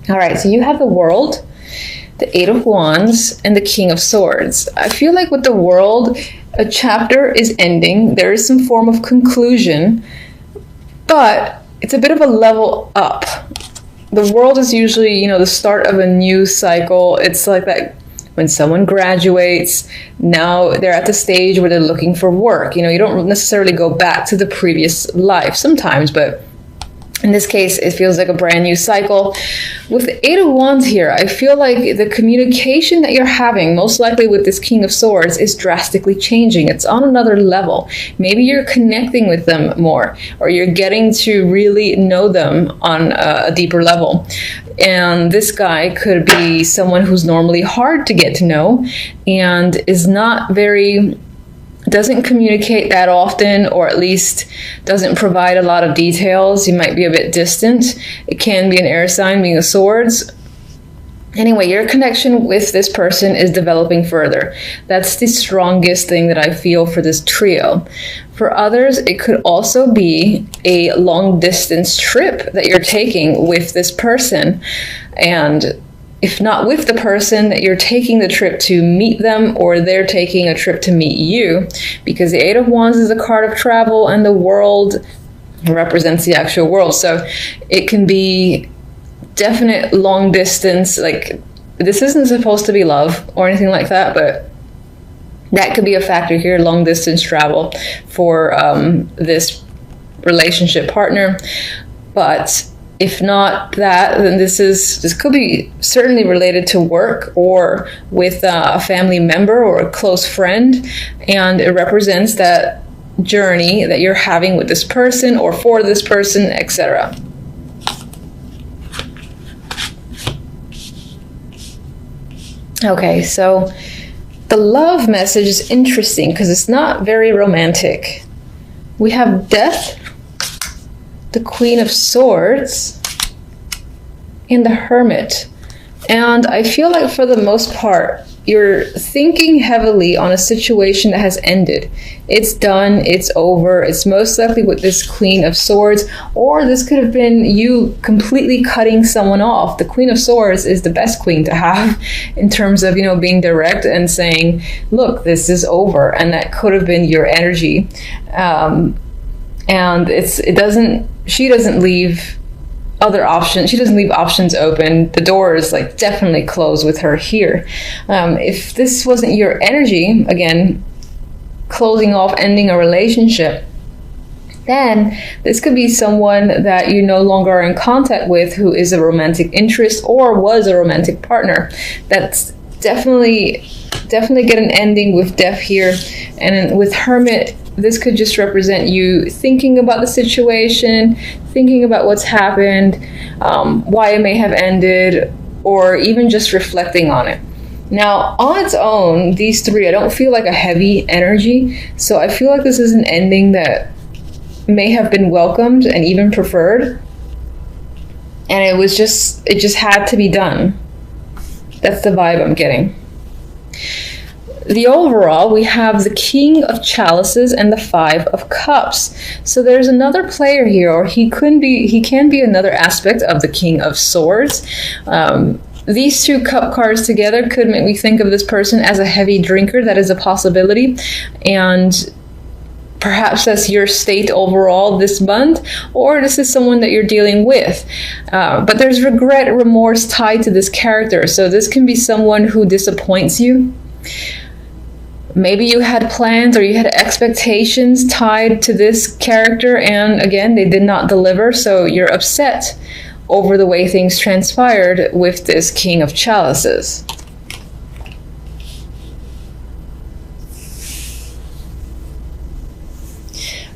All right, so you have the World, the Eight of Wands, and the King of Swords. I feel like with the World, a chapter is ending. There is some form of conclusion, but it's a bit of a level up. The World is usually, the start of a new cycle. It's like that when someone graduates, now they're at the stage where they're looking for work. You don't necessarily go back to the previous life sometimes, but in this case, it feels like a brand new cycle. With the Eight of Wands here, I feel like the communication that you're having, most likely with this King of Swords, is drastically changing. It's on another level. Maybe you're connecting with them more, or you're getting to really know them on a deeper level. And this guy could be someone who's normally hard to get to know and is not doesn't communicate that often, or at least doesn't provide a lot of details. He might be a bit distant. It can be an air sign, being a swords. Anyway, your connection with this person is developing further. That's the strongest thing that I feel for this trio. For others, it could also be a long distance trip that you're taking with this person. And if not with the person, that you're taking the trip to meet them, or they're taking a trip to meet you, because the Eight of Wands is a card of travel and the World represents the actual world. So it can be definite long distance. Like, this isn't supposed to be love or anything like that, but that could be a factor here, long distance travel for this relationship partner. But if not that, then this could be certainly related to work or with a family member or a close friend, and it represents that journey that you're having with this person or for this person, etc. Okay, so the love message is interesting because it's not very romantic. We have Death, the Queen of Swords, and the Hermit. And I feel like for the most part, you're thinking heavily on a situation that has ended. It's done, it's over. It's most likely with this Queen of Swords, or this could have been you completely cutting someone off. The Queen of Swords is the best queen to have in terms of, being direct and saying, look, this is over. And that could have been your energy. And she doesn't leave other options. She doesn't leave options open. The door is definitely closed with her here. If this wasn't your energy, again, closing off, ending a relationship, then this could be someone that you no longer are in contact with, who is a romantic interest or was a romantic partner. That's definitely get an ending with Death here. And with Hermit, this could just represent you thinking about the situation, thinking about what's happened, why it may have ended, or even just reflecting on it. Now, on its own, these three, I don't feel like a heavy energy. So I feel like this is an ending that may have been welcomed and even preferred. And it just had to be done. That's the vibe I'm getting. The overall, we have the King of Chalices and the Five of Cups. So there's another player here, or he can be another aspect of the King of Swords. These two cup cards together could make me think of this person as a heavy drinker. That is a possibility. And perhaps that's your state overall this month, or this is someone that you're dealing with. But there's regret, remorse tied to this character. So this can be someone who disappoints you. Maybe you had plans or you had expectations tied to this character, and again, they did not deliver, so you're upset over the way things transpired with this King of Chalices.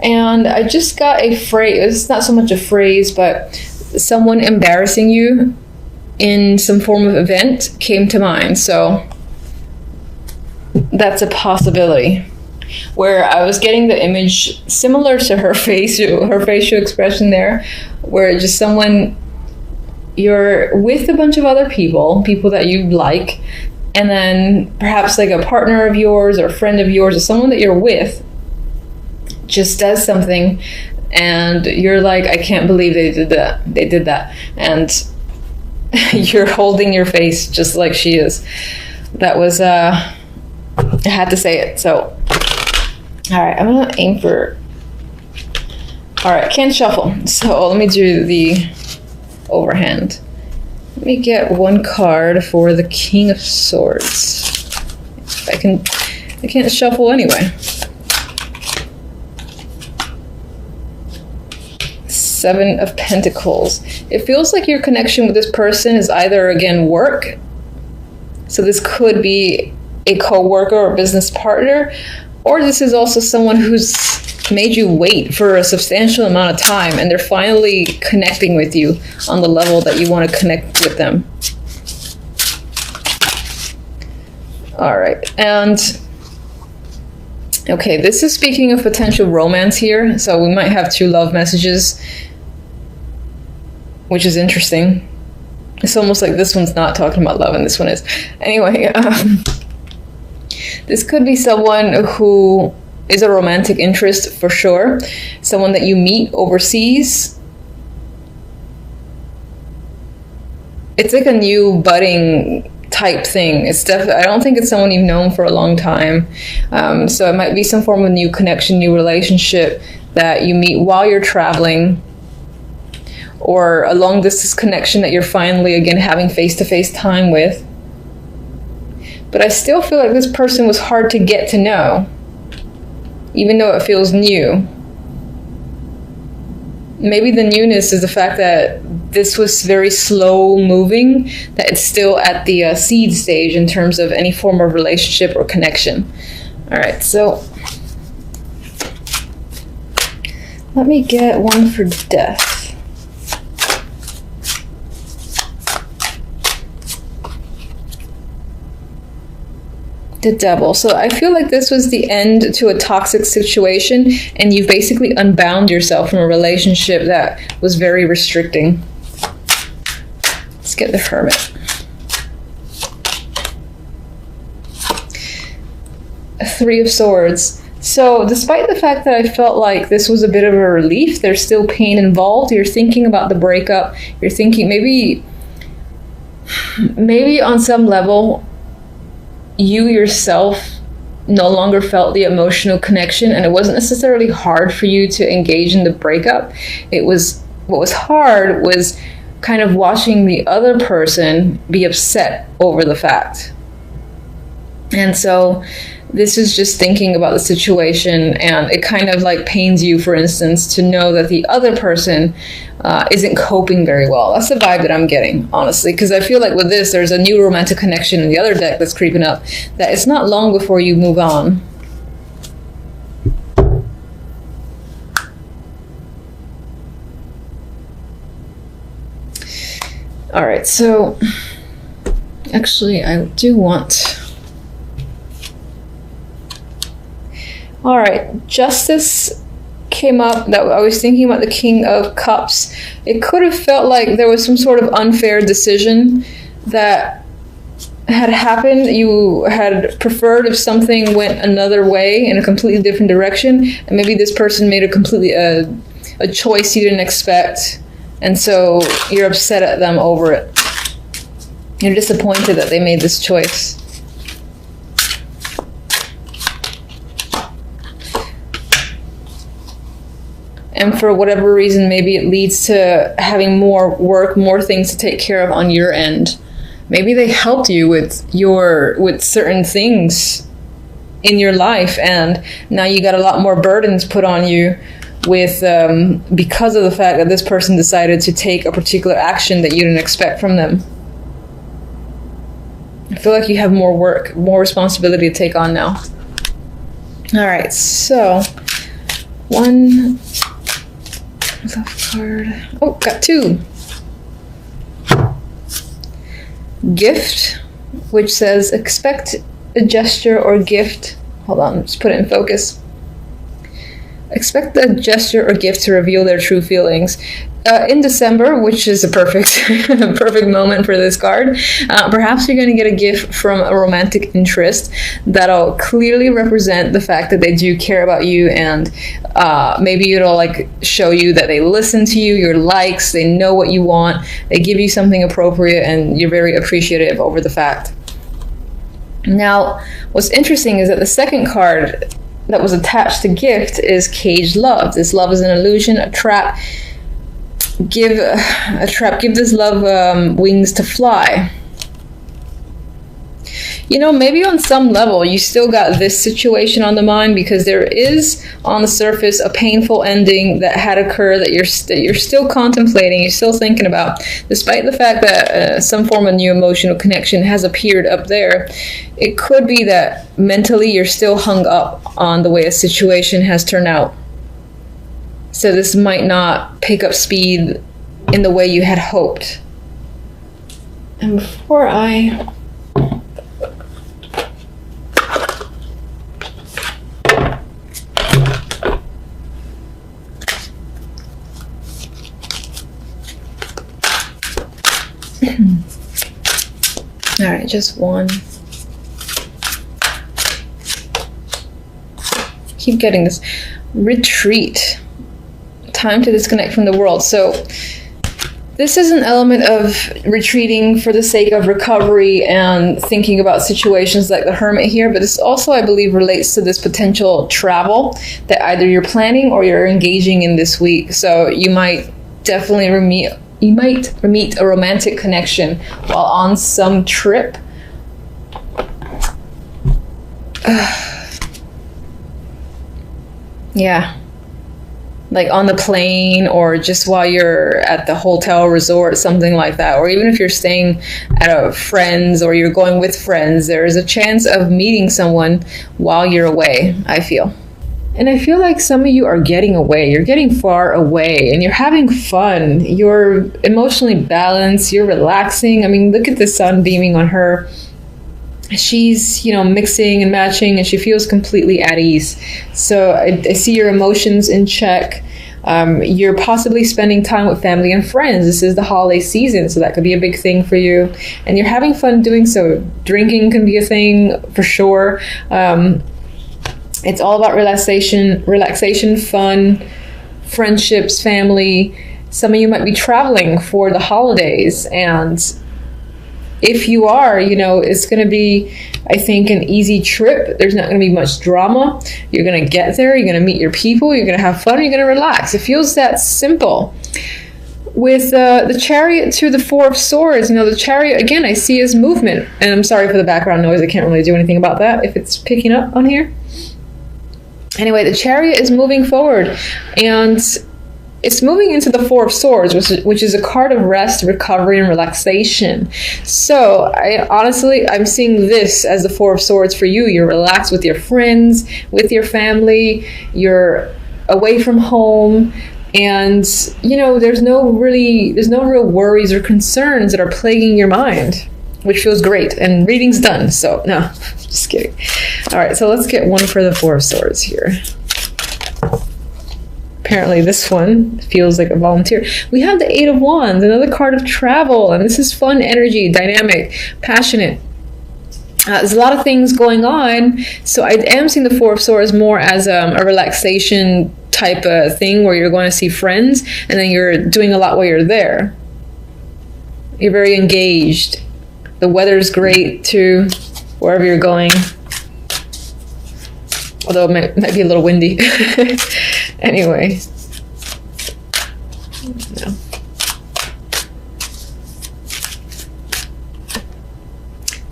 And I just got a phrase, it's not so much a phrase, but someone embarrassing you in some form of event came to mind. So that's a possibility. Where I was getting the image similar to her facial expression there, where just someone, you're with a bunch of other people that you like, and then perhaps a partner of yours or a friend of yours or someone that you're with just does something and you're like, I can't believe they did that. And You're holding your face just like she is. That was, I had to say it. So, all right, I'm gonna aim for, all right, can't shuffle. So let me do the overhand. Let me get one card for the King of Swords. I can't shuffle anyway. Seven of Pentacles. It feels like your connection with this person is either, again, work. So this could be a co-worker or business partner, or this is also someone who's made you wait for a substantial amount of time and they're finally connecting with you on the level that you want to connect with them. All right, and okay, this is speaking of potential romance here, so we might have two love messages, which is interesting. It's almost like this one's not talking about love and this one is. Anyway, this could be someone who is a romantic interest for sure. Someone that you meet overseas. It's like a new budding type thing. It's definitely, I don't think it's someone you've known for a long time. So it might be some form of new connection, new relationship that you meet while you're traveling, or a long distance connection that you're finally again having face-to-face time with. But I still feel like this person was hard to get to know, even though it feels new. Maybe the newness is the fact that this was very slow moving, that it's still at the seed stage in terms of any form of relationship or connection. All right, so let me get one for Death. The Devil. So I feel like this was the end to a toxic situation and you've basically unbound yourself from a relationship that was very restricting. Let's get the Hermit. Three of Swords. So despite the fact that I felt like this was a bit of a relief, there's still pain involved. You're thinking about the breakup. You're thinking maybe on some level you yourself no longer felt the emotional connection, and it wasn't necessarily hard for you to engage in the breakup. It was, what was hard was kind of watching the other person be upset over the fact. And so this is just thinking about the situation, and it kind of like pains you, for instance, to know that the other person isn't coping very well. That's the vibe that I'm getting, honestly, because I feel like with this, there's a new romantic connection in the other deck that's creeping up, that it's not long before you move on. All right, so actually I do want... All right, Justice came up. That I was thinking about the King of Cups. It could have felt like there was some sort of unfair decision that had happened. You had preferred if something went another way in a completely different direction, and maybe this person made a completely a choice you didn't expect, and so you're upset at them over it. You're disappointed that they made this choice. And for whatever reason, maybe it leads to having more work, more things to take care of on your end. Maybe they helped you with certain things in your life, and now you got a lot more burdens put on you with because of the fact that this person decided to take a particular action that you didn't expect from them. I feel like you have more work, more responsibility to take on now. All right, so one love card. Oh, got two. Gift, which says expect a gesture or gift. Hold on, let's put it in focus. Expect a gesture or gift to reveal their true feelings. in December, which is a perfect perfect moment for this card, perhaps you're going to get a gift from a romantic interest that'll clearly represent the fact that they do care about you, and maybe it'll like show you that they listen to you, your likes, they know what you want, they give you something appropriate, and you're very appreciative over the fact. Now, what's interesting is that the second card that was attached to gift is caged love. This love is an illusion, a trap. Give this love wings to fly. You know, maybe on some level you still got this situation on the mind, because there is on the surface a painful ending that had occurred that you're still contemplating, you're still thinking about, despite the fact that some form of new emotional connection has appeared up there. It could be that mentally you're still hung up on the way a situation has turned out. So this might not pick up speed in the way you had hoped. And before I... All right, just one. Keep getting this. Retreat. Time to disconnect from the world. So this is an element of retreating for the sake of recovery and thinking about situations like the Hermit here, but this also, I believe, relates to this potential travel that either you're planning or you're engaging in this week. So you might definitely meet a romantic connection while on some trip. Yeah. Like on the plane, or just while you're at the hotel resort, something like that. Or even if you're staying at a friend's or you're going with friends, there is a chance of meeting someone while you're away, I feel. And I feel like some of you are getting away. You're getting far away and you're having fun. You're emotionally balanced. You're relaxing. I mean, look at the sun beaming on her. She's, mixing and matching, and she feels completely at ease. So I see your emotions in check. You're possibly spending time with family and friends. This is the holiday season, so that could be a big thing for you. And you're having fun doing so. Drinking can be a thing for sure. It's all about relaxation, fun, friendships, family. Some of you might be traveling for the holidays, and if you are, it's going to be, I think, an easy trip. There's not going to be much drama. You're going to get there. You're going to meet your people. You're going to have fun. You're going to relax. It feels that simple. With the Chariot to the Four of Swords, the Chariot, again, I see as movement. And I'm sorry for the background noise. I can't really do anything about that if it's picking up on here. Anyway, the Chariot is moving forward, and it's moving into the Four of Swords, which is a card of rest, recovery, and relaxation. So I'm seeing this as the Four of Swords for you. You're relaxed with your friends, with your family. You're away from home, and there's no real worries or concerns that are plaguing your mind, which feels great. And reading's done. So no, just kidding. All right, so let's get one for the Four of Swords here. Apparently this one feels like a volunteer. We have the Eight of Wands, another card of travel, and this is fun energy, dynamic, passionate. There's a lot of things going on, so I am seeing the Four of Swords more as a relaxation type of thing, where you're going to see friends, and then you're doing a lot while you're there. You're very engaged. The weather's great too, wherever you're going. Although it might be a little windy. Anyway. No.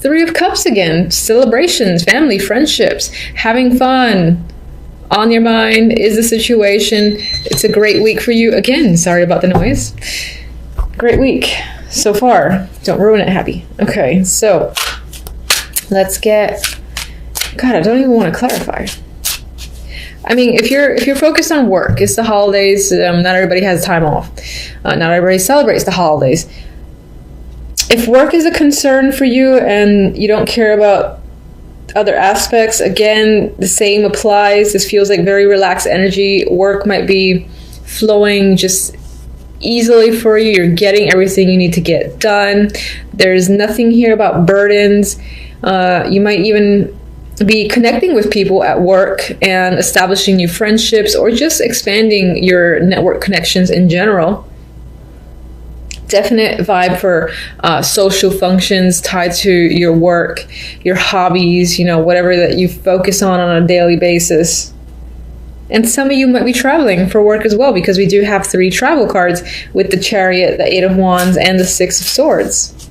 Three of Cups again. Celebrations, family, friendships, having fun. On your mind is the situation. It's a great week for you. Again, sorry about the noise. Great week so far. Don't ruin it, happy. Okay, so let's get... God, I don't even want to clarify. I mean, if you're focused on work, it's the holidays. Not everybody has time off. Not everybody celebrates the holidays. If work is a concern for you and you don't care about other aspects, again, the same applies. This feels like very relaxed energy. Work might be flowing just easily for you. You're getting everything you need to get done. There's nothing here about burdens. You might even be connecting with people at work and establishing new friendships, or just expanding your network connections in general. Definite vibe for social functions tied to your work, your hobbies, whatever that you focus on a daily basis. And some of you might be traveling for work as well, because we do have 3 travel cards with the Chariot, the 8 of Wands, and the 6 of Swords.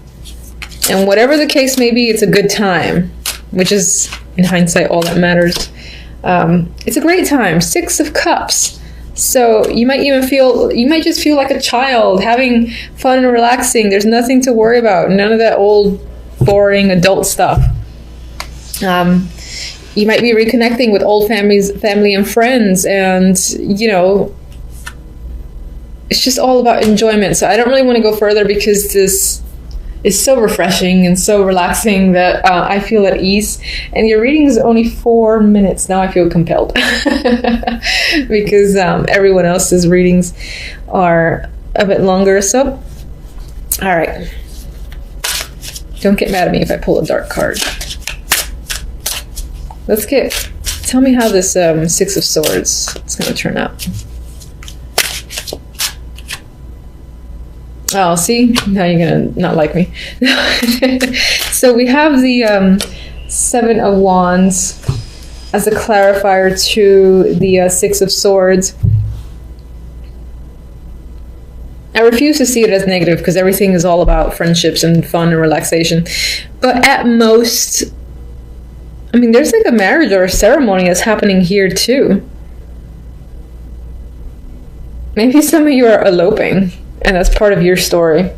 And whatever the case may be, it's a good time, which is, in hindsight, all that matters. It's a great time. 6 of Cups. So you might just feel like a child, having fun and relaxing. There's nothing to worry about. None of that old, boring adult stuff. You might be reconnecting with old family and friends, and it's just all about enjoyment. So I don't really want to go further, because this is so refreshing and so relaxing that I feel at ease. And your reading is only 4 minutes. Now I feel compelled because everyone else's readings are a bit longer. So, all right. Don't get mad at me if I pull a dark card. Tell me how this 6 of Swords is going to turn out. Oh, see? Now you're going to not like me. So we have the 7 of Wands as a clarifier to the 6 of Swords. I refuse to see it as negative, because everything is all about friendships and fun and relaxation. But at most, there's like a marriage or a ceremony that's happening here too. Maybe some of you are eloping, and that's part of your story.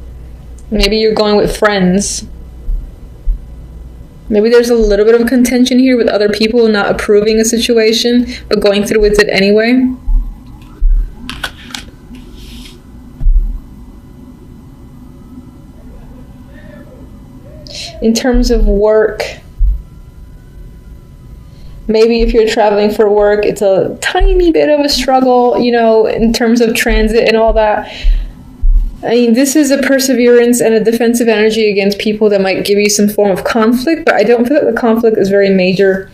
Maybe you're going with friends. Maybe there's a little bit of contention here with other people not approving a situation, but going through with it anyway. In terms of work, maybe if you're traveling for work, it's a tiny bit of a struggle, in terms of transit and all that. This is a perseverance and a defensive energy against people that might give you some form of conflict, but I don't feel like the conflict is very major.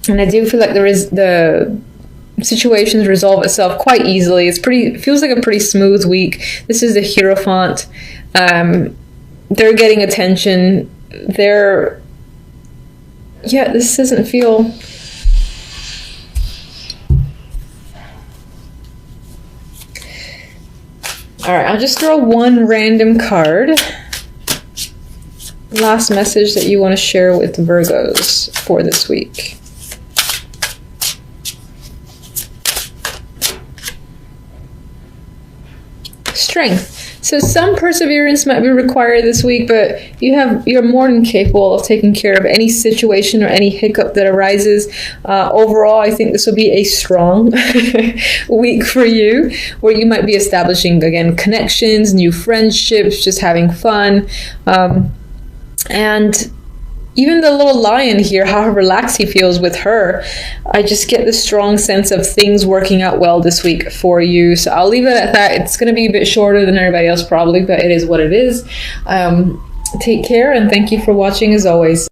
And I do feel like the situations resolve itself quite easily. It feels like a pretty smooth week. This is the Hierophant. They're getting attention. This doesn't feel... All right, I'll just throw one random card. Last message that you want to share with Virgos for this week. Strength. So some perseverance might be required this week, but you're more than capable of taking care of any situation or any hiccup that arises. Overall, I think this will be a strong week for you, where you might be establishing, again, connections, new friendships, just having fun. And even the little lion here, how relaxed he feels with her, I just get this strong sense of things working out well this week for you. So I'll leave it at that. It's going to be a bit shorter than everybody else probably, but it is what it is. Take care, and thank you for watching as always.